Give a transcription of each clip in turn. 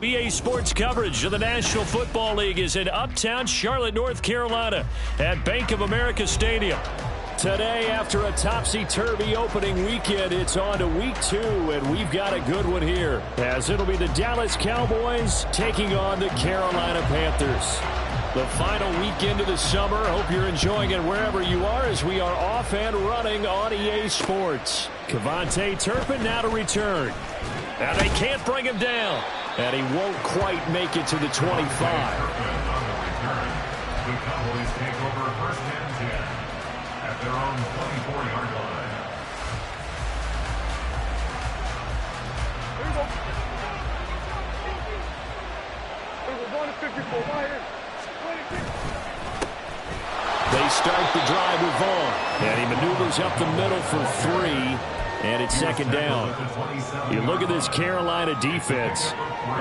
EA Sports coverage of the National Football League is in uptown Charlotte, North Carolina at Bank of America Stadium. Today, after a topsy-turvy opening weekend, it's on to week 2, and we've got a good one here, as it'll be the Dallas Cowboys taking on the Carolina Panthers. The final weekend of the summer. Hope you're enjoying it wherever you are, as we are off and running on EA Sports. Kevontae Turpin now to return. Now they can't bring him down, and he won't quite make it to the 25. The Cowboys take over first and 10 at their own 24-yard line. Here we go. We're going to 54 right here. They start the drive with Vaughn, and he maneuvers up the middle for 3, and it's second down. You look at this Carolina defense.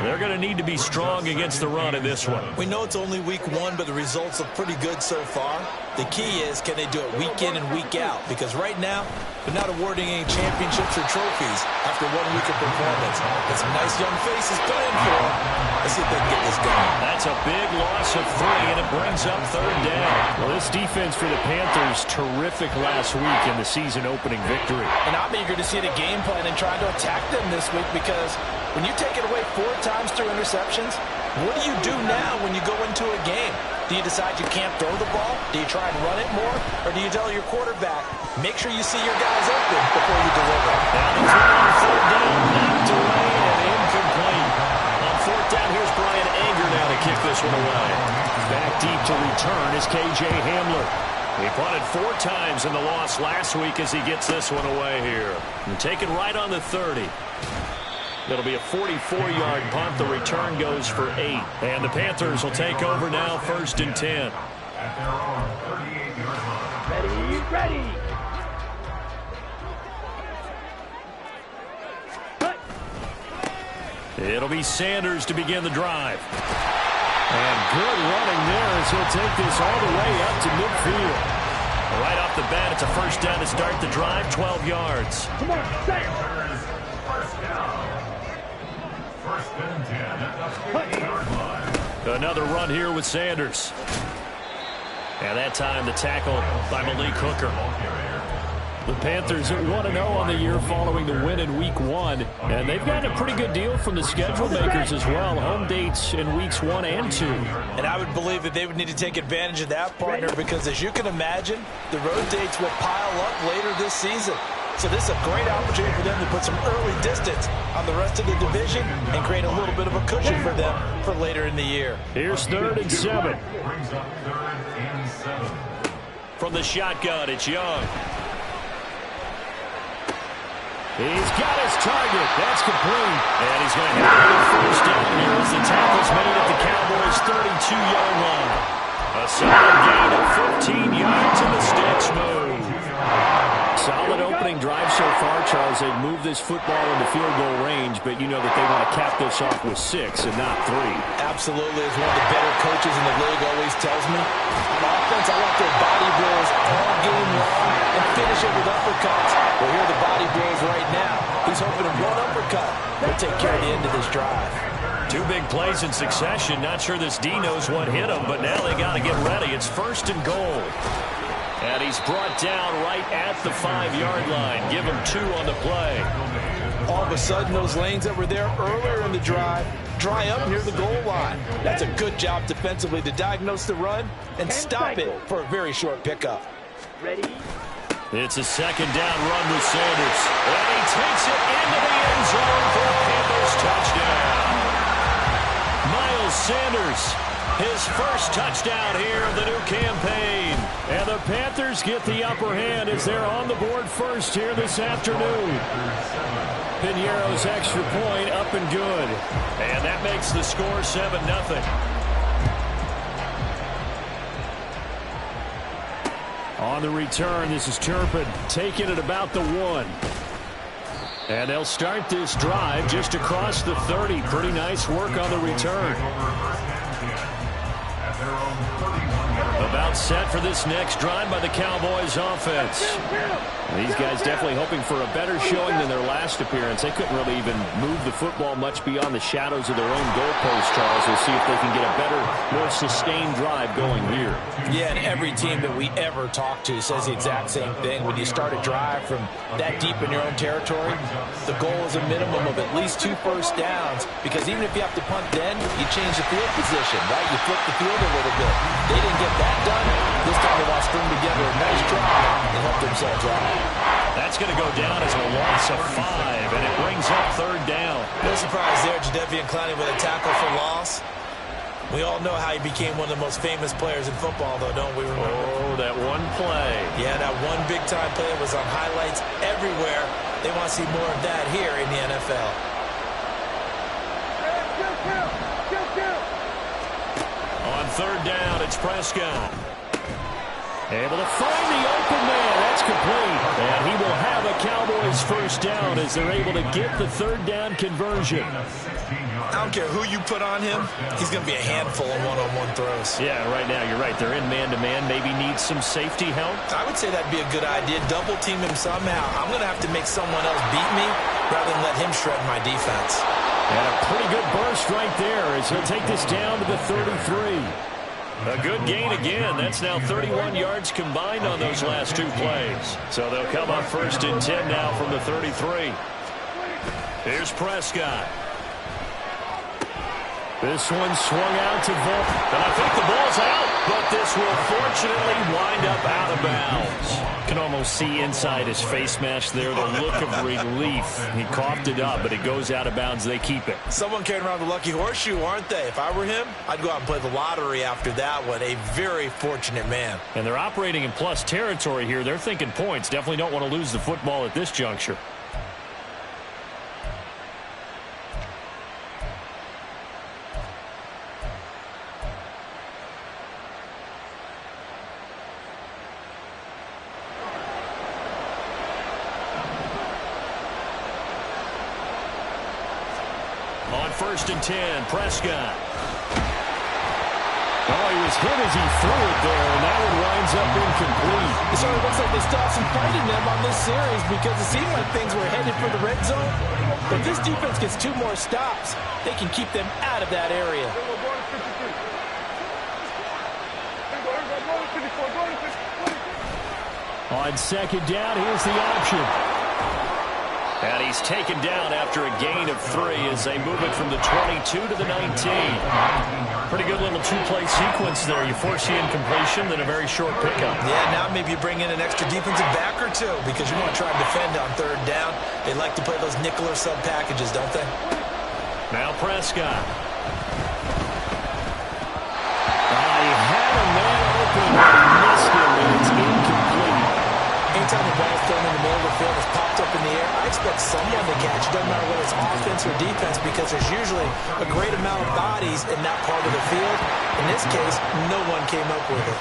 They're going to need to be strong against the run in this one. We know it's only week 1, but the results look pretty good so far. The key is, can they do it week in and week out? Because right now, they're not awarding any championships or trophies after 1 week of performance. Got some nice young faces playing for them. Let's see if they can get this going. That's a big loss of 3, and it brings up third down. Well, this defense for the Panthers, terrific last week in the season-opening victory. And I'm eager to see the game plan and try to attack them this week, because when you take it away 4 times through interceptions, what do you do now when you go into a game? Do you decide you can't throw the ball? Do you try and run it more? Or do you tell your quarterback, make sure you see your guys open before you deliver? Down the throw on third down, knocked away and incomplete. On fourth down, here's Brian Anger now to kick this one away. Back deep to return is K.J. Hamler. He punted 4 times in the loss last week as he gets this one away here. And taken right on the 30. It'll be a 44-yard punt. The return goes for 8. And the Panthers will take over now, first and 10. At their own 38-yard line. Ready. It'll be Sanders to begin the drive. And good running there as he'll take this all the way up to midfield. Right off the bat, it's a first down to start the drive, 12 yards. Come on, Panthers, first down. First and 10 at the 50-yard line. Another run here with Sanders. And that time the tackle by Malik Hooker. The Panthers at 1-0 on the year following the win in week 1. And they've gotten a pretty good deal from the schedule makers as well. Home dates in weeks 1 and 2. And I would believe that they would need to take advantage of that, partner, because as you can imagine, the road dates will pile up later this season. So this is a great opportunity for them to put some early distance on the rest of the division and create a little bit of a cushion for them for later in the year. Here's 3rd and 7. Brings up 3rd and 7. From the shotgun, it's Young. He's got his target. That's complete. And he's going to have a first down here as the tackle's made at the Cowboys' 32-yard line. A solid gain of 15 yards and the sticks move. Solid opening drive so far, Charles. They've moved this football into field goal range, but you know that they want to cap this off with 6 and not 3. Absolutely. As one of the better coaches in the league always tells me, on offense, I want their body blows all game long and finish it with uppercuts. Well, here are the body blows right now. He's hoping to one uppercut will take care of the end of this drive. 2 big plays in succession. Not sure this D knows what hit him, but now they got to get ready. It's first and goal. And he's brought down right at the 5-yard line. Give him 2 on the play. All of a sudden, those lanes that were there earlier in the drive dry up near the goal line. That's a good job defensively to diagnose the run and stop it for a very short pickup. Ready. It's a second down run with Sanders. And he takes it into the end zone for a Panthers touchdown. Miles Sanders, his first touchdown here of the new campaign. And the Panthers get the upper hand as they're on the board first here this afternoon. Piñeiro's extra point up and good. And that makes the score 7-0. On the return, this is Turpin taking it about the 1. And they'll start this drive just across the 30. Pretty nice work on the return. About About set for this next drive by the Cowboys offense. These guys definitely hoping for a better showing than their last appearance. They couldn't really even move the football much beyond the shadows of their own goalpost, Charles. We'll see if they can get a better, more sustained drive going here. Yeah, and every team that we ever talk to says the exact same thing. When you start a drive from that deep in your own territory, the goal is a minimum of at least 2 first downs, because even if you have to punt then, you change the field position, right? You flip the field a little bit. They didn't get that done. This time they want to string together a nice drive and help themselves out. That's going to go down as a loss of 5, and it brings up 3rd down. No surprise there, Jadeveon Clowney with a tackle for loss. We all know how he became one of the most famous players in football, though, don't we remember? Oh, that one play. Yeah, that one big-time play was on highlights everywhere. They want to see more of that here in the NFL. On 3rd down, it's Prescott. Able to find the open man. That's complete. And he will have a Cowboys first down as they're able to get the 3rd down conversion. I don't care who you put on him. He's going to be a handful in one-on-one throws. Yeah, right now, you're right. They're in man-to-man. Maybe needs some safety help. I would say that'd be a good idea. Double team him somehow. I'm going to have to make someone else beat me rather than let him shred my defense. And a pretty good burst right there as he'll take this down to the 33. A good gain again. That's now 31 yards combined on those last 2 plays. So they'll come up 1st and 10 now from the 33. Here's Prescott. This one swung out to Volt. And I think the ball's out, but this will fortunately wind up out of bounds. Can almost see inside his face mask there the look of relief. He coughed it up, but it goes out of bounds. They keep it. Someone carrying around the lucky horseshoe, aren't they? If I were him, I'd go out and play the lottery after that one. A very fortunate man. And they're operating in plus territory here. They're thinking points. Definitely don't want to lose the football at this juncture. On 1st and 10, Prescott. Oh, he was hit as he threw it there, and that one winds up incomplete. It certainly looks like they still have some fight in them on this series, because it seemed like things were headed for the red zone. But if this defense gets 2 more stops, they can keep them out of that area. On 2nd down, here's the option. And he's taken down after a gain of 3 as they move it from the 22 to the 19. Pretty good little 2-play sequence there. You force the incompletion, then a very short pickup. Yeah, now maybe you bring in an extra defensive back or 2 because you want to try and defend on 3rd down. They like to play those nickel or sub packages, don't they? Now Prescott. He had a man open, missed him, and it's incomplete. Anytime the ball's thrown in the middle of the field, it's popped up in the air, I expect someone to catch. It doesn't matter whether it's offense or defense, because there's usually a great amount of bodies in that part of the field. In this case, no one came up with it.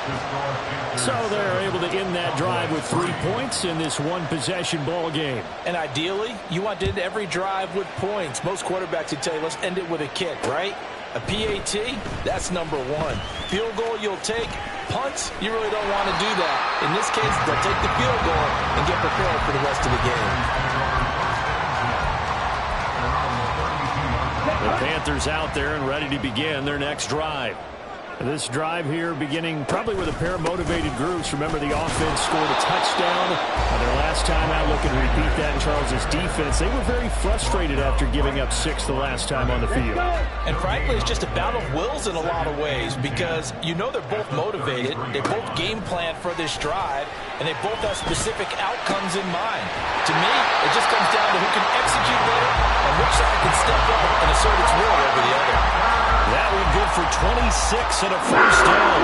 So they're able to end that drive with 3 points in this one-possession ball game. And ideally, you want to end every drive with points. Most quarterbacks would tell you, let's end it with a kick, right? A PAT, that's number 1. Field goal you'll take. Punts, you really don't want to do that. In this case, they'll take the field goal and get prepared for the rest of the game. The Panthers out there and ready to begin their next drive. This drive here beginning probably with a pair of motivated groups. Remember, the offense scored a touchdown their last time out. Looking to repeat that in Charles's defense. They were very frustrated after giving up 6 the last time on the field. And frankly, it's just a battle of wills in a lot of ways, because you know they're both motivated. They both game plan for this drive, and they both have specific outcomes in mind. To me, it just comes down to who can execute better and which side can step up and assert its will over the other. That one good for 26 and a first down.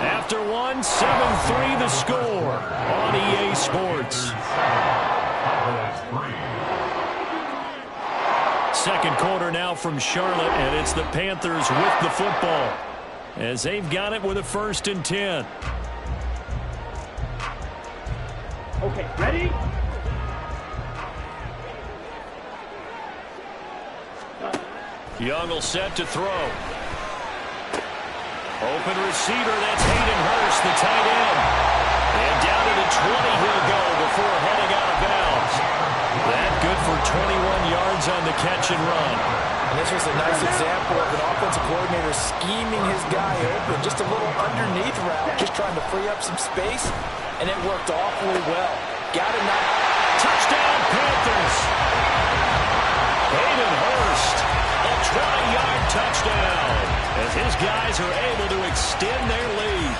After one, 7-3 the score on EA Sports. Second quarter now from Charlotte, and it's the Panthers with the football as they've got it with a 1st and 10. Okay, ready? Young will set to throw. Open receiver, that's Hayden Hurst, the tight end. And down to the 20 he'll go before heading out of bounds. That good for 21 yards on the catch and run. And this was a nice example of an offensive coordinator scheming his guy open. Just a little underneath route, just trying to free up some space, and it worked awfully well. Got a nice touchdown, Panthers. Hayden Hurst, a 20-yard touchdown, as his guys are able to extend their lead.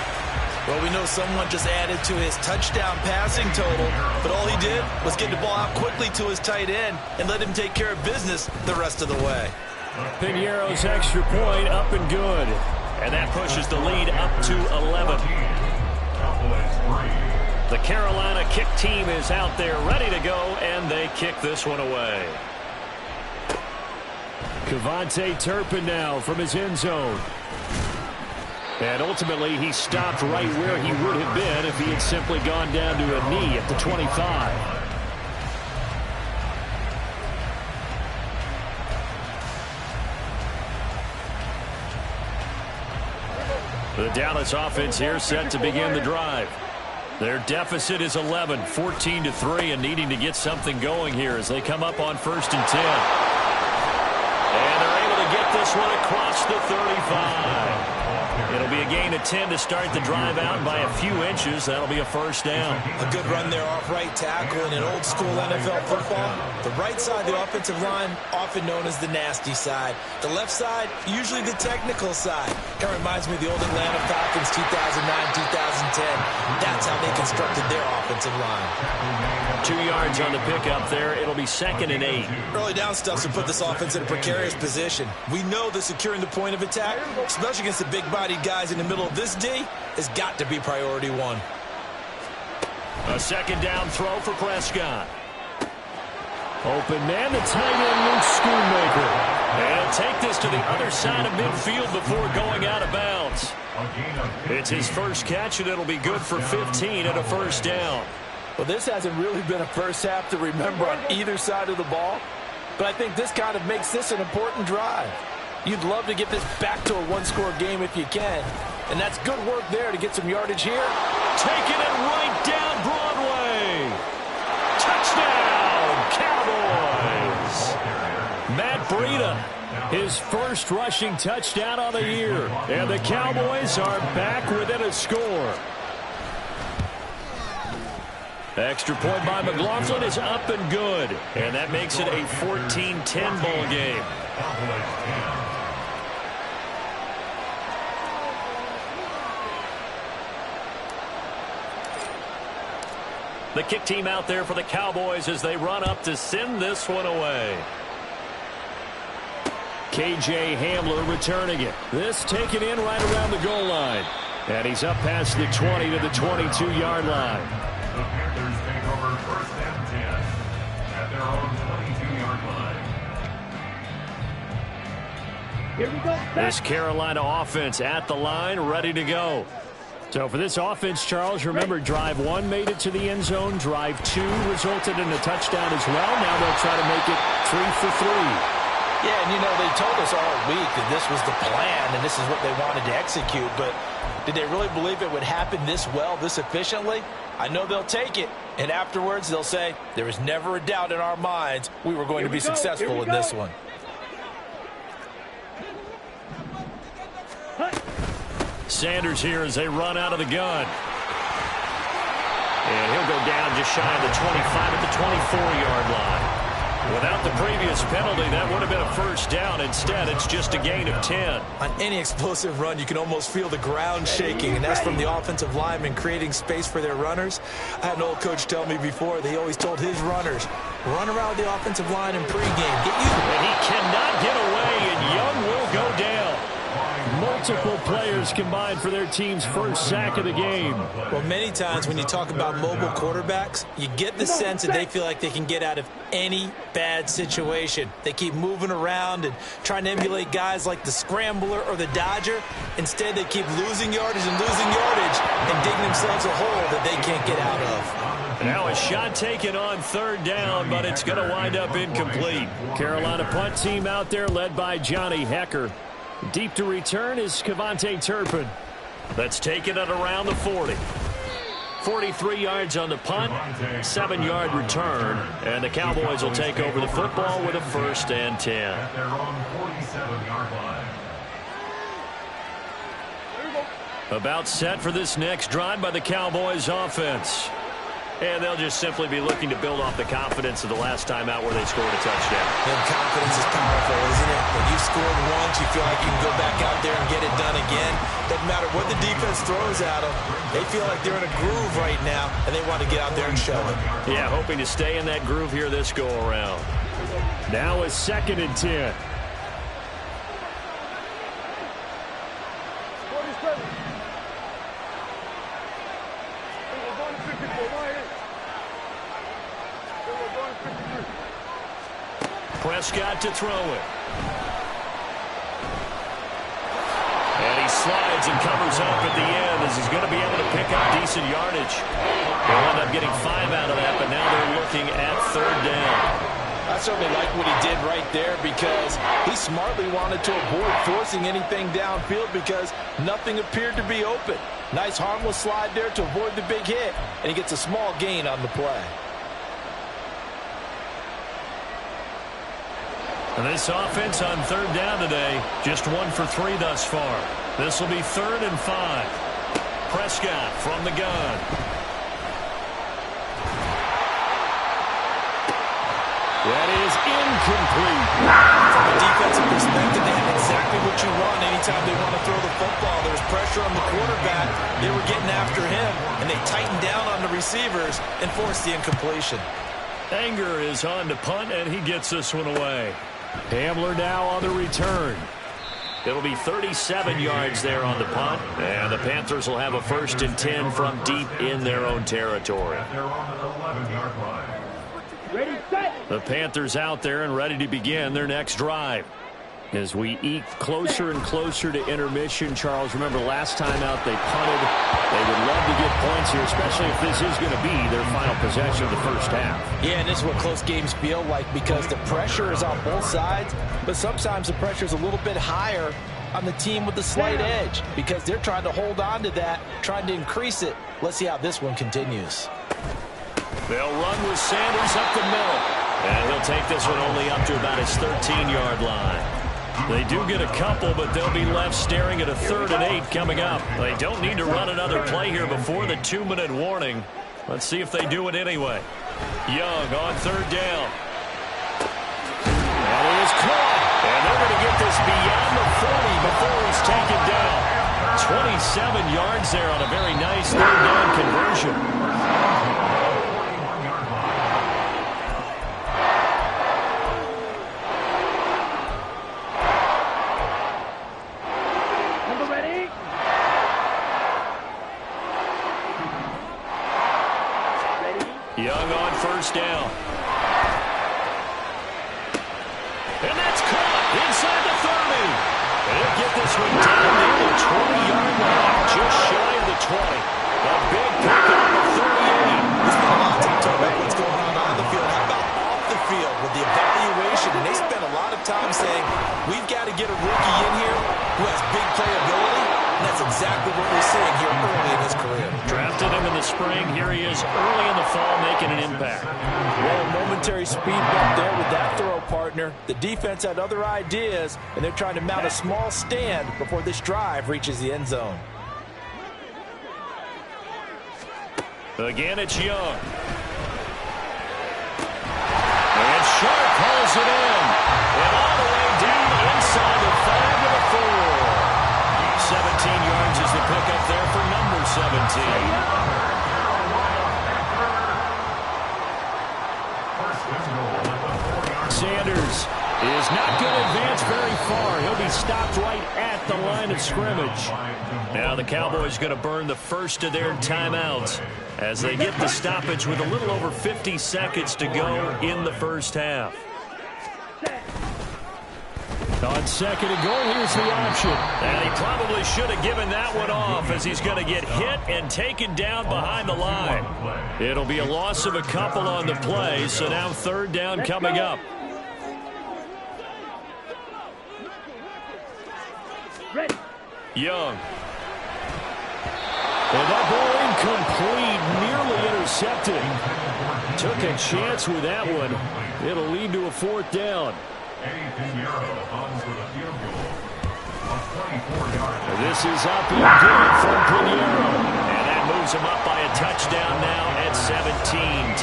Well, we know someone just added to his touchdown passing total, but all he did was get the ball out quickly to his tight end and let him take care of business the rest of the way. Piñeiro's extra point up and good. And that pushes the lead up to 11. The Carolina kick team is out there ready to go, and they kick this one away. Kevontae Turpin now from his end zone. And ultimately, he stopped right where he would have been if he had simply gone down to a knee at the 25. The Dallas offense here set to begin the drive. Their deficit is 11, 14-3, and needing to get something going here as they come up on 1st and 10. And they're able to get this one across the 35. It'll be a gain of 10 to start the drive out by a few inches. That'll be a first down. A good run there off right tackle in an old school NFL football. The right side of the offensive line, often known as the nasty side. The left side, usually the technical side. Kind of reminds me of the old Atlanta Falcons 2009-2010. That's how they constructed their offensive line. 2 yards on the pickup there. It'll be 2nd and 8. Early down stuff to put this offense in a precarious position. We know that securing the point of attack, especially against the big-bodied guys in the middle of this D, has got to be priority one. A 2nd down throw for Prescott. Open man, the tight end, Luke Schoonmaker. And he'll take this to the other side of midfield before going out of bounds. It's his first catch, and it'll be good for 15 and a first down. Well, this hasn't really been a first half to remember on either side of the ball, but I think this kind of makes this an important drive. You'd love to get this back to a one-score game if you can, and that's good work there to get some yardage here. Taking it right down Broadway. Touchdown, Cowboys. Matt Breida, his first rushing touchdown of the year, and the Cowboys are back within a score. Extra point by McLaughlin is up and good. And that makes it a 14-10 ball game. The kick team out there for the Cowboys as they run up to send this one away. KJ Hamler returning it. This taken in right around the goal line. And he's up past the 20 to the 22-yard line. The Panthers take over 1st and 10 at their own 22-yard line. Here we go. This Carolina offense at the line, ready to go. So for this offense, Charles, remember, drive 1 made it to the end zone. Drive 2 resulted in a touchdown as well. Now they'll try to make it 3 for 3. Yeah, and you know, they told us all week that this was the plan and this is what they wanted to execute, but did they really believe it would happen this well, this efficiently? I know they'll take it, and afterwards they'll say, there was never a doubt in our minds we were going to be successful in this one. Sanders here as they run out of the gun. And he'll go down just shy of the 25 at the 24-yard line. Without the previous penalty, that would have been a first down. Instead, it's just a gain of 10. On any explosive run, you can almost feel the ground shaking, and that's from the offensive linemen creating space for their runners. I had an old coach tell me before, they always told his runners, run around the offensive line in pregame. Get used to it. And he cannot get away, and Young will go down. Multiple players combined for their team's first sack of the game. Well, many times when you talk about mobile quarterbacks, you get the sense that they feel like they can get out of any bad situation. They keep moving around and trying to emulate guys like the Scrambler or the Dodger. Instead, they keep losing yardage and losing yardage and digging themselves a hole that they can't get out of. Now a shot taken on third down, but it's going to wind up incomplete. Carolina punt team out there led by Johnny Hecker. Deep to return is Cavante Turpin. That's taken at around the 40. 43 yards on the punt, 7-yard return, and the Cowboys will take over the football with a 1st and 10. At their own 47-yard line. About set for this next drive by the Cowboys offense. And they'll just simply be looking to build off the confidence of the last time out where they scored a touchdown. And confidence is powerful, isn't it? When you scored once, you feel like you can go back out there and get it done again. Doesn't matter what the defense throws at them. They feel like they're in a groove right now, and they want to get out there and show it. Yeah, hoping to stay in that groove here this go-around. Now a 2nd and 10. Prescott to throw it. And he slides and covers up at the end as he's going to be able to pick up decent yardage. They'll end up getting 5 out of that, but now they're looking at 3rd down. I certainly like what he did right there because he smartly wanted to avoid forcing anything downfield because nothing appeared to be open. Nice harmless slide there to avoid the big hit, and he gets a small gain on the play. And this offense on 3rd down today, just 1 for 3 thus far. This will be 3rd and 5. Prescott from the gun. That is incomplete. From a defensive perspective, they have exactly what you want anytime they want to throw the football. There's pressure on the quarterback. They were getting after him, and they tightened down on the receivers and forced the incompletion. Anger is on to punt, and he gets this one away. Hamler now on the return. It'll be 37 yards there on the punt, and the Panthers will have a 1st and 10 from deep in their own territory. They're on the 11-yard line. Ready, set. The Panthers out there and ready to begin their next drive. As we eke closer and closer to intermission, Charles, remember last time out they punted. They would love to get points here, especially if this is going to be their final possession of the first half. Yeah, and this is what close games feel like because the pressure is on both sides, but sometimes the pressure is a little bit higher on the team with the slight edge because they're trying to hold on to that, trying to increase it. Let's see how this one continues. They'll run with Sanders up the middle, and he'll take this one only up to about his 13-yard line. They do get a couple, but they'll be left staring at a 3rd and 8 coming up. They don't need to run another play here before the 2-minute warning. Let's see if they do it anyway. Young on 3rd down. And he is caught. And they're going to get this beyond the 40 before he's taken down. 27 yards there on a very nice 3rd down conversion. Young on 1st down. And that's caught inside the 30. And he'll get this one down near the 20-yard line, just shy of the 20. A big pickup of 38. We spent a lot of time talking about what's going on the field. How about off the field with the evaluation? And they spent a lot of time saying, we've got to get a rookie in here who has big playability. And that's exactly what we're seeing here early in his career. Drafted him in the spring. Here he is early in the fall making an impact. Well, momentary speed bump there with that throw partner. The defense had other ideas, and they're trying to mount a small stand before this drive reaches the end zone. Again, it's Young. And Sharp pulls it in. And all the way down inside the 5 to the 4. 17 yards is the pickup there for number 17. Sanders is not going to advance very far. He'll be stopped right at the line of scrimmage. Now the Cowboys going to burn the first of their timeouts as they get the stoppage with a little over 50 seconds to go in the first half. On second and goal, here's the option. And he probably should have given that one off as he's going to get hit and taken down behind the line. It'll be a loss of a couple on the play, so now third down coming up. Ready. Young. And that ball incomplete, nearly intercepted. Took a chance with that one. It'll lead to a fourth down. This is up and good from Pinheiro. And that moves him up by a touchdown now at 17-10.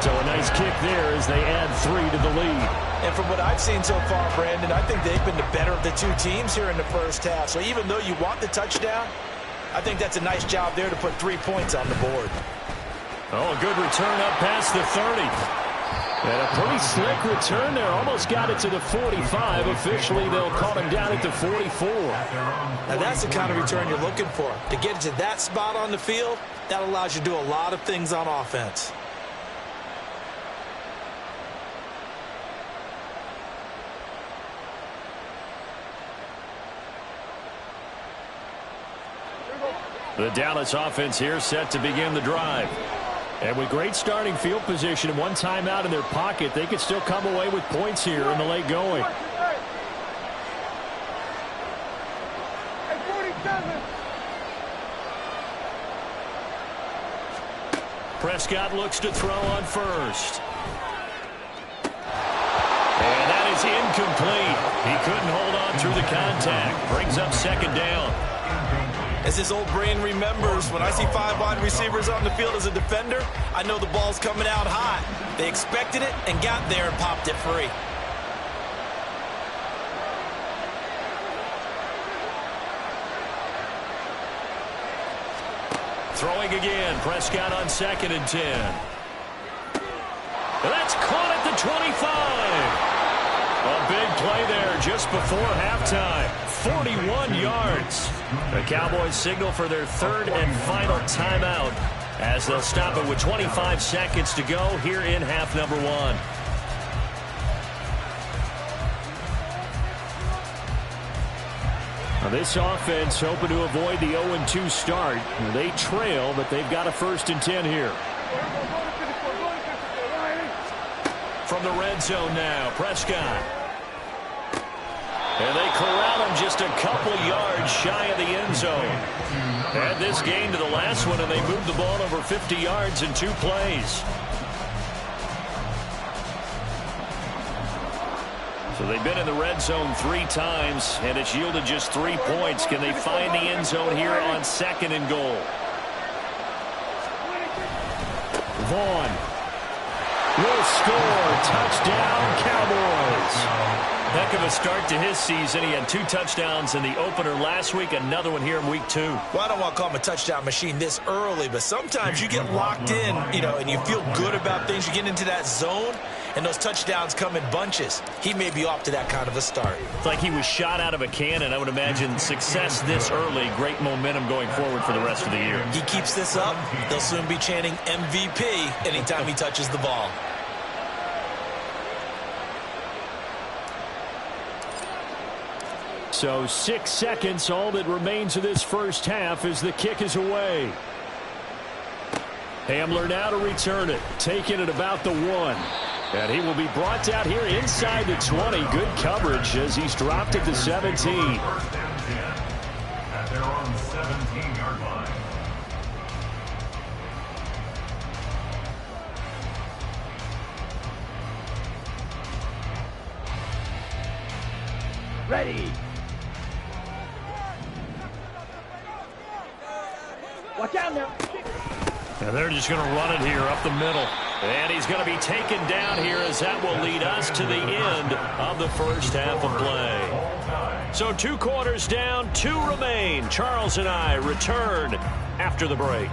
So a nice kick there as they add 3 to the lead. And from what I've seen so far, Brandon, I think they've been the better of the two teams here in the first half. So even though you want the touchdown, I think that's a nice job there to put 3 points on the board. Oh, good return up past the 30. And a pretty slick return there. Almost got it to the 45. Officially, they'll call him down at the 44. Now, that's the kind of return you're looking for. To get to that spot on the field, that allows you to do a lot of things on offense. The Dallas offense here set to begin the drive. And with great starting field position and one timeout in their pocket, they could still come away with points here in the late going. Prescott looks to throw on first. And that is incomplete. He couldn't hold on through the contact. Brings up second down. As his old brain remembers, when I see 5 wide receivers on the field as a defender, I know the ball's coming out hot. They expected it and got there and popped it free. Throwing again. Prescott on second and 10. That's caught at the 25. A big play there just before halftime. 41 yards. The Cowboys signal for their third and final timeout as they'll stop it with 25 seconds to go here in half number 1. Now this offense hoping to avoid the 0-2 start. They trail, but they've got a 1st and 10 here. From the red zone now, Prescott. And they corral him just a couple yards shy of the end zone. Add this game to the last one, and they moved the ball over 50 yards in 2 plays. So they've been in the red zone 3 times, and it's yielded just 3 points. Can they find the end zone here on 2nd and goal? Vaughn will score. Touchdown, Cowboys. Heck of a start to his season. He had 2 touchdowns in the opener last week, another one here in week 2. Well, I don't want to call him a touchdown machine this early, but sometimes you get locked in, and you feel good about things. You get into that zone, and those touchdowns come in bunches. He may be off to that kind of a start. It's like he was shot out of a cannon. I would imagine success this early, great momentum going forward for the rest of the year. He keeps this up, they'll soon be chanting MVP anytime he touches the ball. So 6 seconds, all that remains of this first half as the kick is away. Hamler now to return it, taking it about the 1. And he will be brought out here inside the 20. Good coverage as he's dropped at the 17. 1st and 10 at their own 17-yard line. Ready. Watch out now. And they're just going to run it here up the middle. And he's going to be taken down here as that will lead us to the end of the first half of play. So 2 quarters down, 2 remain. Charles and I return after the break.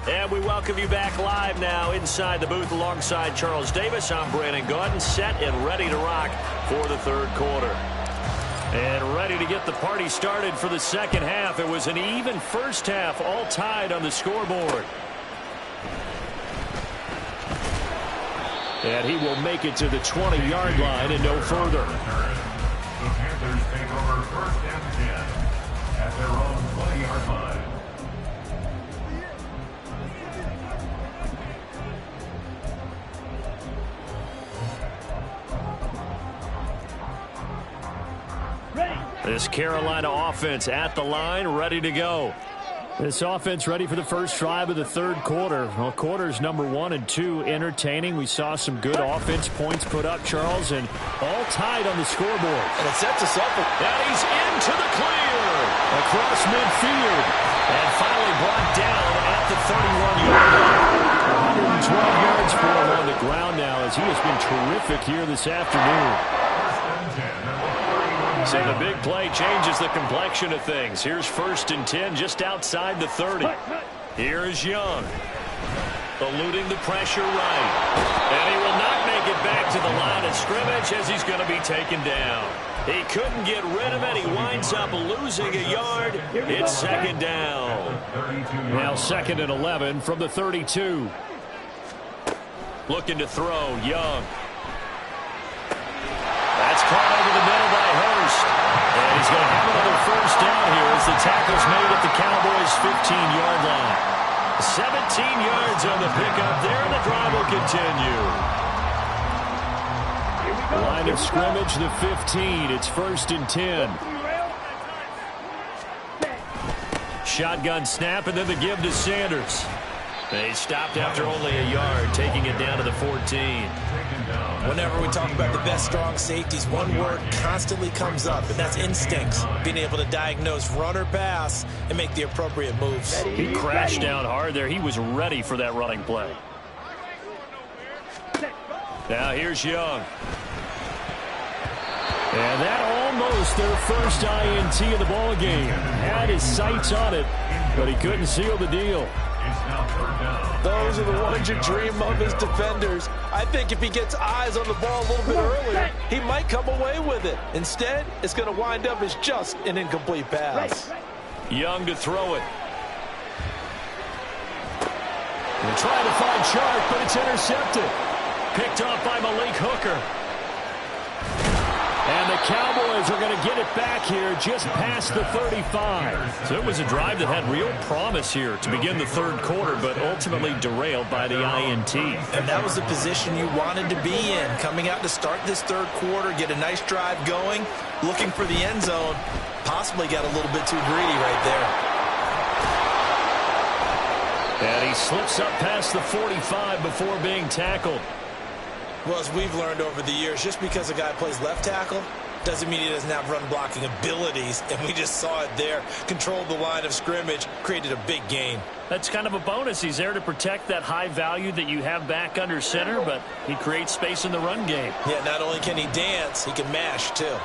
And we welcome you back live now inside the booth alongside Charles Davis. I'm Brandon Gaudin, set and ready to rock for the third quarter. And ready to get the party started for the second half. It was an even first half, all tied on the scoreboard. And he will make it to the 20-yard line and no further. The Panthers take over 1st and 10 at their own 20-yard line. This Carolina offense at the line, ready to go. This offense ready for the first drive of the third quarter. Well, quarters number 1 and 2 entertaining. We saw some good offense points put up, Charles, and all tied on the scoreboard. And it sets us up. And he's into the clear. Across midfield. And finally brought down at the 31-yard line. 112 yards for him on the ground now as he has been terrific here this afternoon. So the big play changes the complexion of things. Here's 1st and 10 just outside the 30. Here is Young. Eluding the pressure right. And he will not make it back to the line of scrimmage as he's going to be taken down. He couldn't get rid of it. He winds up losing a yard. It's 2nd down. Now 2nd and 11 from the 32. Looking to throw, Young. That's caught over the middle by Hurst. And he's going to have another first down here as the tackle's made at the Cowboys' 15-yard line. 17 yards on the pickup there, and the drive will continue. Line of scrimmage, the 15. It's 1st and 10. Shotgun snap, and then the give to Sanders. They stopped after only a yard, taking it down to the 14. Whenever we talk about the best strong safeties, one word constantly comes up, and that's instincts. Being able to diagnose run or pass and make the appropriate moves. He crashed down hard there. He was ready for that running play. Now here's Young. And that almost their first INT of the ball game. Had his sights on it, but he couldn't seal the deal. Those are the ones you dream of as defenders. I think if he gets eyes on the ball a little bit earlier, he might come away with it. Instead, it's going to wind up as just an incomplete pass. Young to throw it. They're trying to find Chark, but it's intercepted. Picked off by Malik Hooker. And the Cowboys are going to get it back here just past the 35. So it was a drive that had real promise here to begin the third quarter, but ultimately derailed by the INT. And that was the position you wanted to be in. Coming out to start this third quarter, get a nice drive going, looking for the end zone. Possibly got a little bit too greedy right there. And he slips up past the 45 before being tackled. Well, as we've learned over the years, just because a guy plays left tackle doesn't mean he doesn't have run blocking abilities, and we just saw it there. Controlled the line of scrimmage, created a big gain. That's kind of a bonus. He's there to protect that high value that you have back under center, but he creates space in the run game. Yeah, not only can he dance, he can mash, too.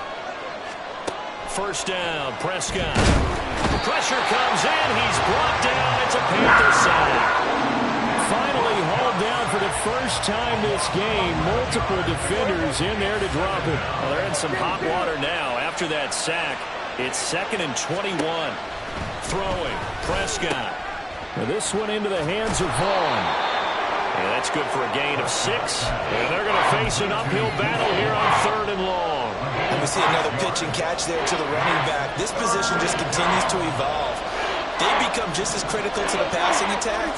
First down, Prescott. The pressure comes in. He's brought down. It's a Panther sack. Finally hauled down for the first time this game. Multiple defenders in there to drop him. Well, they're in some hot water now. After that sack, it's 2nd and 21. Throwing, Prescott. Now this one into the hands of Vaughn. And that's good for a gain of 6. And they're going to face an uphill battle here on 3rd and long. And we see another pitch and catch there to the running back. This position just continues to evolve. They become just as critical to the passing attack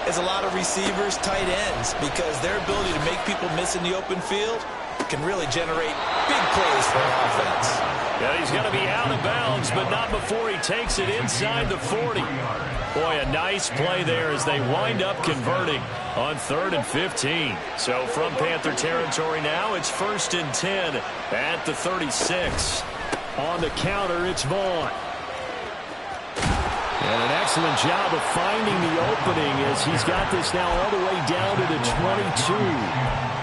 as a lot of receivers, tight ends, because their ability to make people miss in the open field can really generate big plays for an offense. Yeah, he's going to be out of bounds, but not before he takes it inside the 40. Boy, a nice play there as they wind up converting on 3rd and 15. So from Panther territory now, it's 1st and 10 at the 36. On the counter, it's Vaughn. And an excellent job of finding the opening as he's got this now all the way down to the 22.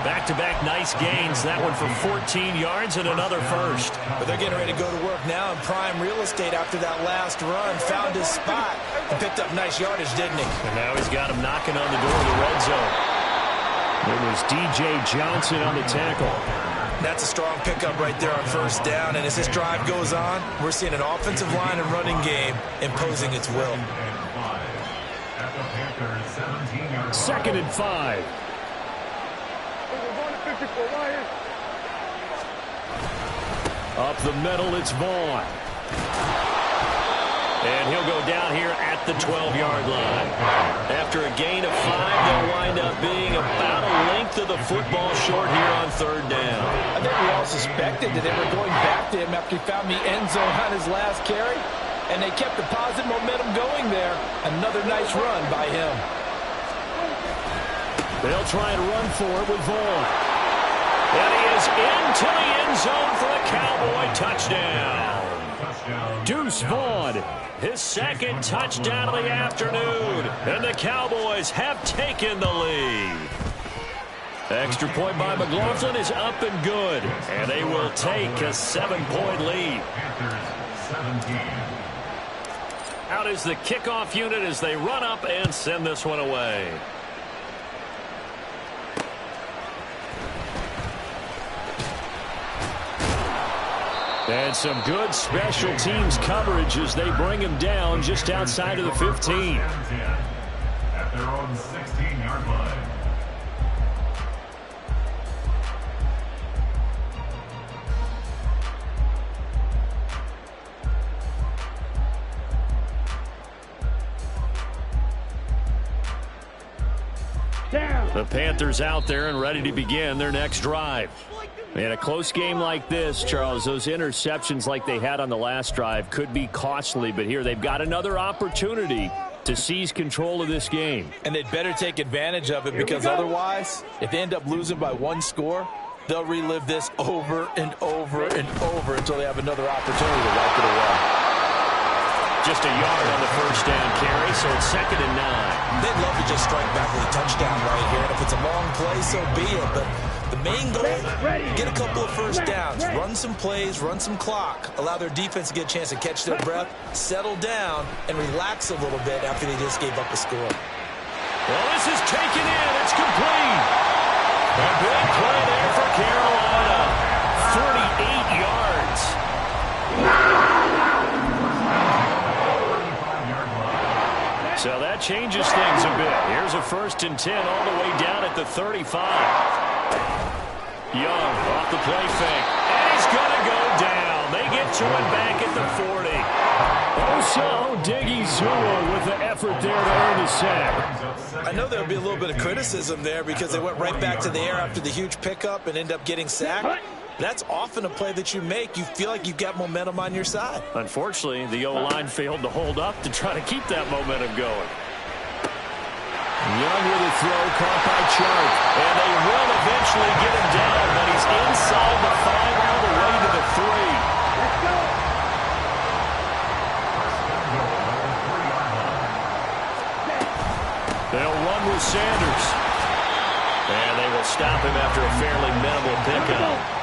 Back-to-back nice gains. That one for 14 yards and another first. But they're getting ready to go to work now in prime real estate after that last run. Found his spot and picked up nice yardage, didn't he? And now he's got him knocking on the door of the red zone. It was D.J. Johnson on the tackle. That's a strong pickup right there on first down. And as this drive goes on, we're seeing an offensive line and running game imposing its will. Second and 5. Up the middle, it's Vaughn. And he'll go down here at the 12-yard line. After a gain of 5, they'll wind up being about a length of the football short here on third down. I think we all suspected that they were going back to him after he found the end zone on his last carry, and they kept the positive momentum going there. Another nice run by him. They'll try and run for it with Vaughn. And he is into the end zone for a Cowboy touchdown. Deuce Vaughn, his second touchdown of the afternoon. And the Cowboys have taken the lead. Extra point by McLaughlin is up and good. And they will take a 7-point lead. Out is the kickoff unit as they run up and send this one away. And some good special teams coverage as they bring him down just outside of the 15. At their own 16-yard line. The Panthers out there and ready to begin their next drive. In a close game like this, Charles, those interceptions like they had on the last drive could be costly, but here they've got another opportunity to seize control of this game. And they'd better take advantage of it, because otherwise, if they end up losing by 1 score, they'll relive this over and over and over until they have another opportunity to wipe it away. Just a yard on the first down carry, so it's 2nd and 9. They'd love to just strike back with a touchdown right here. And if it's a long play, so be it. But the main goal, get a couple of first downs, run some plays, run some clock, allow their defense to get a chance to catch their breath, settle down, and relax a little bit after they just gave up a score. Well, this is taken in. It's complete. A big play there for Carolina. 38 yards. So that changes things a bit. Here's a 1st and 10 all the way down at the 35. Young off the play fake. And he's going to go down. They get to him back at the 40. Oso Diggy-Zua with the effort there to earn the sack. I know there'll be a little bit of criticism there because they went right back to the air after the huge pickup and end up getting sacked. That's often a play that you make. You feel like you've got momentum on your side. Unfortunately, the O-line failed to hold up to try to keep that momentum going. Young with a throw, caught by Chark. And they will eventually get him down, but he's inside the 5 all the way to the 3. Let's go. They'll run with Sanders. And they will stop him after a fairly minimal pickup.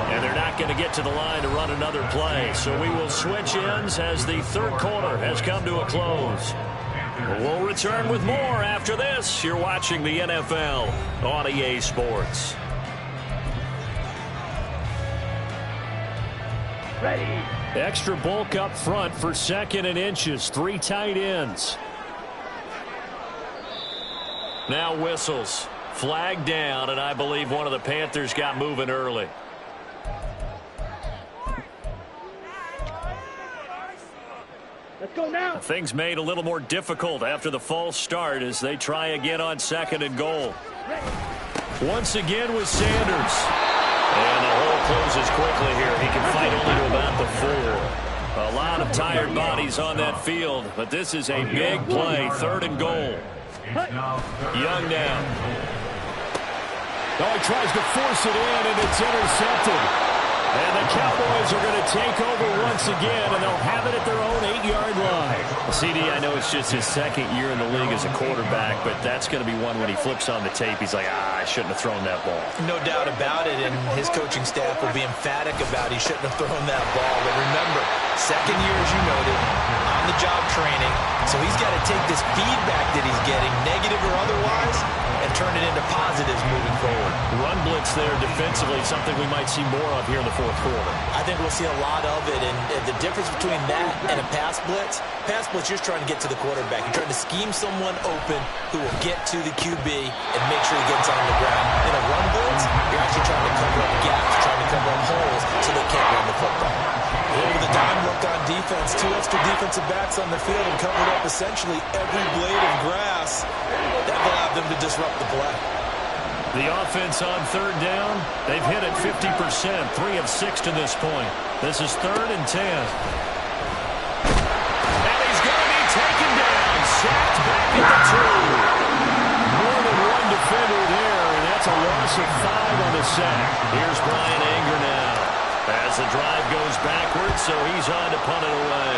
And they're not going to get to the line to run another play. So we will switch ends as the 3rd quarter has come to a close. We'll return with more after this. You're watching the NFL on EA Sports. Ready. Extra bulk up front for 2nd and inches. 3 tight ends. Now whistles. Flag down, and I believe one of the Panthers got moving early. Let's go now. Things made a little more difficult after the false start as they try again on 2nd and goal. Once again with Sanders. And the hole closes quickly here. He can fight only to about the 4. A lot of tired bodies on that field, but this is a big play. 3rd and goal. Young now. Oh, he tries to force it in, and it's intercepted. And the Cowboys are going to take over once again, and they'll have it at their own 8-yard line. CD, I know it's just his second year in the league as a quarterback, but that's going to be one when he flips on the tape. He's like, I shouldn't have thrown that ball. No doubt about it, and his coaching staff will be emphatic about he shouldn't have thrown that ball. But remember, second year, as you noted, on-the-job training, so he's got to take this feedback that he's getting, negative or otherwise, and turn it into positives moving forward. Run blitz there defensively, something we might see more of here in the fourth quarter. I think we'll see a lot of it, and the difference between that and a pass blitz, you're trying to get to the quarterback. You're trying to scheme someone open who will get to the QB and make sure he gets on the ground. In a run blitz, you're actually trying to cover up gaps, trying to cover up holes so they can't run the football. With a dime look on defense, 2 extra defensive backs on the field and covered up essentially every blade of grass. That allowed them to disrupt the play. The offense on third down, they've hit it 50%, 3 of 6 to this point. This is 3rd and 10. And he's going to be taken down, sacked back at the 2. More than one defender there, and that's a loss of 5 on the sack. Here's Brian Anger now as the drive goes backwards, so he's on to punt it away.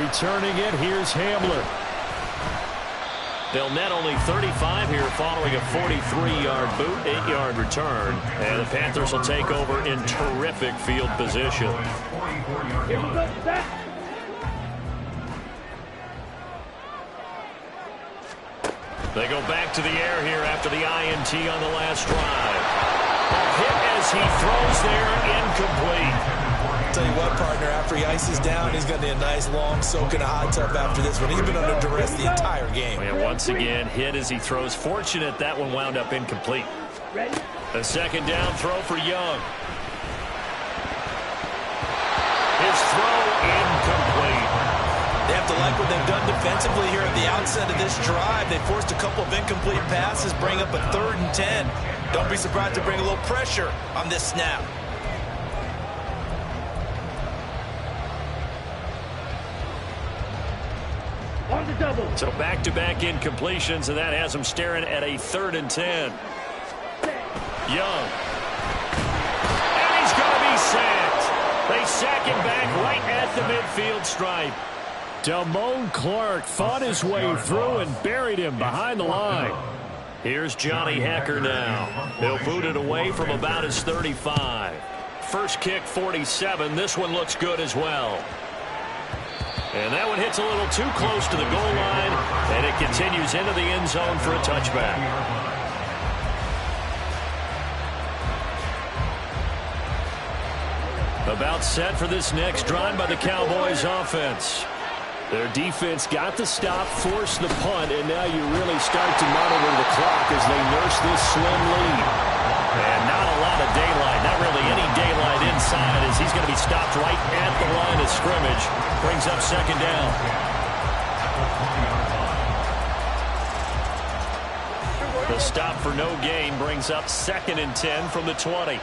Returning it, here's Hamler. They'll net only 35 here following a 43-yard boot, 8-yard return. And the Panthers will take over in terrific field position. Here we go, back. They go back to the air here after the INT on the last drive. A hit as he throws there, incomplete. Tell you what, partner, after he ices down, he's going to need a nice long soak in a hot tub after this one. He's been under duress the entire game. And once again, hit as he throws. Fortunate that one wound up incomplete. A second down throw for Young. His throw incomplete. They have to like what they've done defensively here at the outset of this drive. They forced a couple of incomplete passes, bring up a 3rd and 10. Don't be surprised to bring a little pressure on this snap. On the double. So back-to-back incompletions, and that has him staring at a 3rd and 10. Young. And he's going to be sacked. They sack him back right at the midfield stripe. Damone Clark fought his way through and buried him behind the line. Here's Johnny Hecker now. He'll boot it away from about his 35. First kick, 47. This one looks good as well. And that one hits a little too close to the goal line, and it continues into the end zone for a touchback. About set for this next drive by the Cowboys offense. Their defense got the stop, forced the punt, and now you really start to monitor the clock as they nurse this slim lead. And not a lot of daylight, not really any daylight inside, as he's going to be stopped right at the line of scrimmage. Brings up second down. The stop for no gain brings up 2nd and 10 from the 20.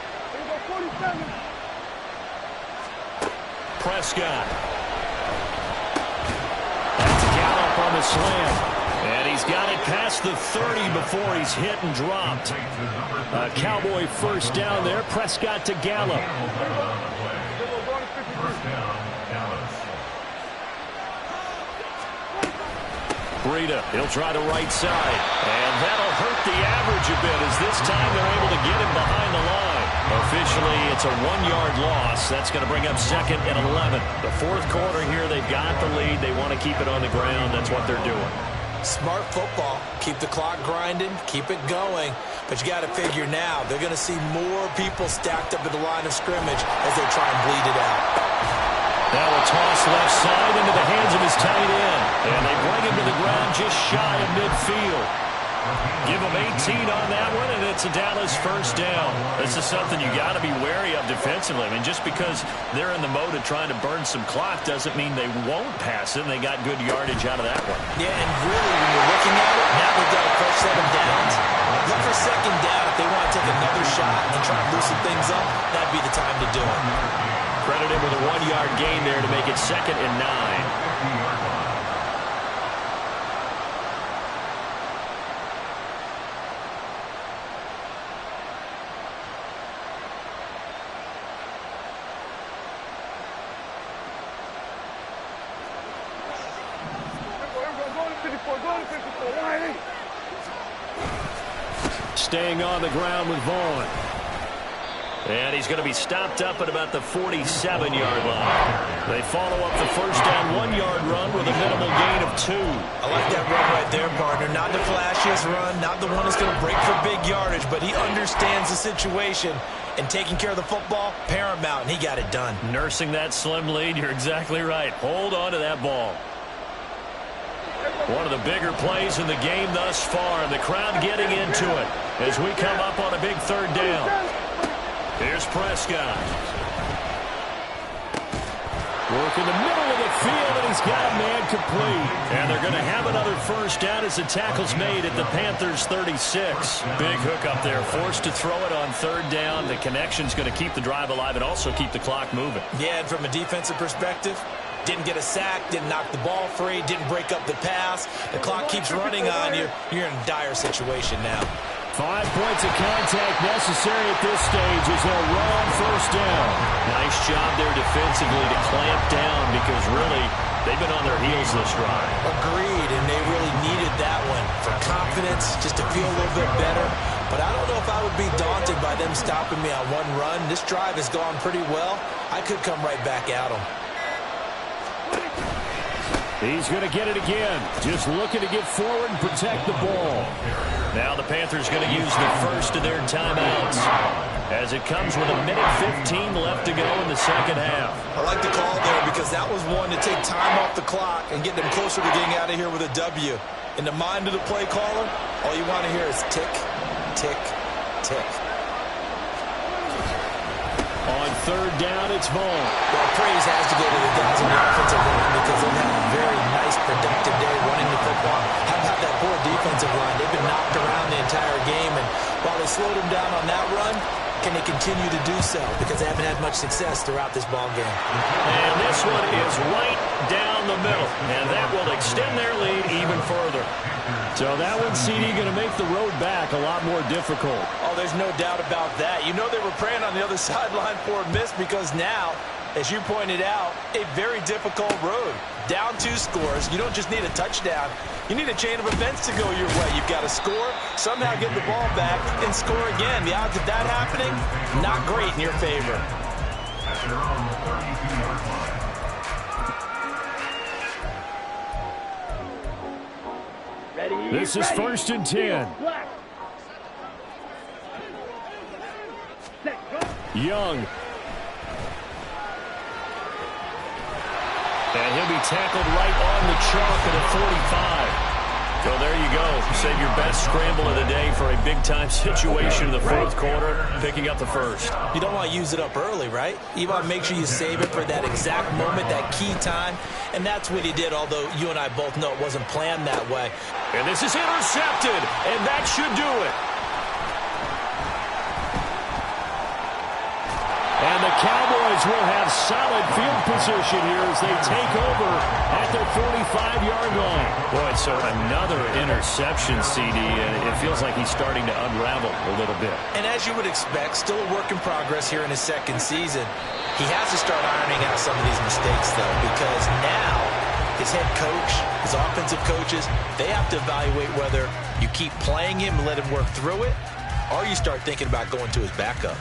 Prescott. That's Gallup on the slam. And he's got it past the 30 before he's hit and dropped. A Cowboy first down there. Prescott to Gallup. Breida, he'll try the right side. And that'll hurt the average a bit as this time they're able to get him behind the line. Officially, it's a 1-yard loss. That's going to bring up 2nd and 11. The fourth quarter here, they've got the lead. They want to keep it on the ground. That's what they're doing. Smart football. Keep the clock grinding. Keep it going. But you got to figure now, they're going to see more people stacked up at the line of scrimmage as they try and bleed it out. Now a toss left side into the hands of his tight end. And they bring him to the ground just shy of midfield. Give him 18 on that one, and it's a Dallas first down. This is something you got to be wary of defensively. I mean, just because they're in the mode of trying to burn some clock doesn't mean they won't pass it. They got good yardage out of that one. Yeah, and really, when you're looking at it, now they've got a fresh 7 downs. Look for second down if they want to take another shot and try and loosen things up. That'd be the time to do it. Credit him with a 1-yard gain there to make it 2nd and 9. 54, go to 54, wide. Staying on the ground with Vaughn. And he's going to be stopped up at about the 47-yard line. They follow up the first down 1-yard run with a minimal gain of 2. I like that run right there, partner. Not the flashiest run, not the one that's going to break for big yardage, but he understands the situation, and taking care of the football, paramount, and he got it done. Nursing that slim lead, you're exactly right. Hold on to that ball. One of the bigger plays in the game thus far, and the crowd getting into it as we come up on a big third down. Here's Prescott. Working the middle of the field, and he's got a man complete. And they're going to have another first down as the tackle's made at the Panthers' 36. Big hook up there, forced to throw it on third down. The connection's going to keep the drive alive and also keep the clock moving. Yeah, and from a defensive perspective, didn't get a sack, didn't knock the ball free, didn't break up the pass. The clock keeps running on you. You're in a dire situation now. 5 points of contact necessary at this stage as they'll run on first down. Nice job there defensively to clamp down because really they've been on their heels this drive. Agreed, and they really needed that one for confidence, just to feel a little bit better. But I don't know if I would be daunted by them stopping me on one run. This drive has gone pretty well. I could come right back at them. He's going to get it again. Just looking to get forward and protect the ball. Now the Panthers going to use the first of their timeouts as it comes with 1:15 left to go in the second half. I like the call there because that was one to take time off the clock and get them closer to getting out of here with a W. In the mind of the play caller, all you want to hear is tick, tick, tick. On third down, it's Vaughn. Well, praise has to go to the guys on the offensive line because they've had a very nice, productive day running the football. How about that poor defensive line? They've been knocked around the entire game, and while they slowed them down on that run, can they continue to do so? Because they haven't had much success throughout this ball game. And this one is right down the middle, and that will extend their lead even further. So that one, CD, going to make the road back a lot more difficult. Oh, there's no doubt about that. You know they were praying on the other sideline for a miss because now, as you pointed out, a very difficult road. Down 2 scores. You don't just need a touchdown. You need a chain of events to go your way. You've got to score, somehow get the ball back, and score again. The odds of that happening, not great in your favor. At their own 32-yard line. This is first and 10. Young. And he'll be tackled right on the chalk at a 45. So there you go. Save your best scramble of the day for a big-time situation in the fourth quarter, picking up the first. You don't want to use it up early, right? You want to make sure you save it for that exact moment, that key time. And that's what he did, although you and I both know it wasn't planned that way. And this is intercepted, and that should do it. And the Cowboys will have solid field position here as they take over at their 45-yard line. Boy, so another interception, CD, and it feels like he's starting to unravel a little bit. And as you would expect, still a work in progress here in his second season. He has to start ironing out some of these mistakes, though, because now his head coach, his offensive coaches, they have to evaluate whether you keep playing him and let him work through it, or you start thinking about going to his backup.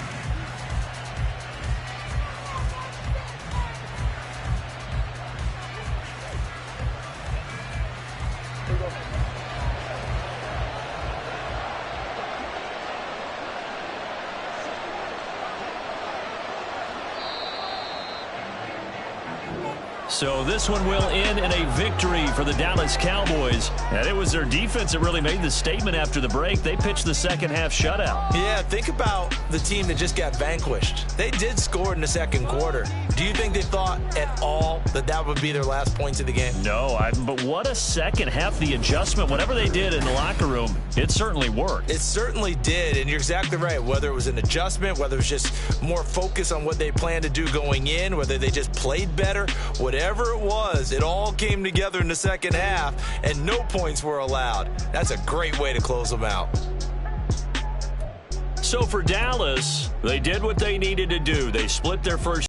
So this one will end in a victory for the Dallas Cowboys. And it was their defense that really made the statement after the break. They pitched the second half shutout. Yeah, think about the team that just got vanquished. They did score in the second quarter. Do you think they thought at all that that would be their last points of the game? No, but what a second half. The adjustment, whatever they did in the locker room, it certainly worked. It certainly did, and you're exactly right. Whether it was an adjustment, whether it was just more focus on what they planned to do going in, whether they just played better, whatever it was, it all came together in the second half, and no points were allowed. That's a great way to close them out. So for Dallas, they did what they needed to do. They split their first